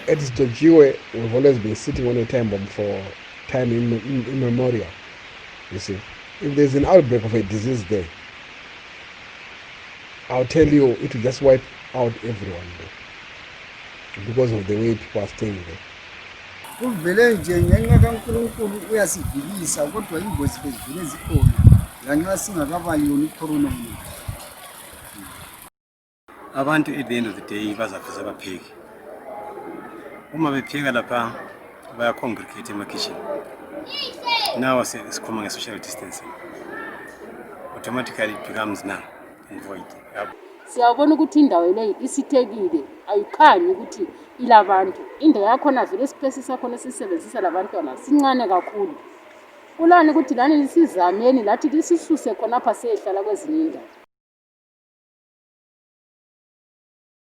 at Sidojiwe, we've always been sitting on a time bomb for time immemorial. You see, if there's an outbreak of a disease there, I'll tell you, it will just wipe out everyone there because of the way people are staying there. Kuvele nje ngenxa kaNkulunkulu uyasiphilisa kodwa ingozi bezivele zikhona lanxa singakabali yona icorona. Abantu at the end of the day bazafisa bapheke. Uma bepheka lapha baya congregate emakitchen. Now sikhuluma nge-social distancing. Automatically it becomes null and void. Siyabona ukuthi indawo le isitekile, ayikhanyi ukuthi ilabantu. Indawo yakhona vele space sakhona sisebenzisa labantwana sincane kakhulu. Ulani ukuthi lani lisizameni lathi lisisuse khona apha sehlala kwezinye indawo.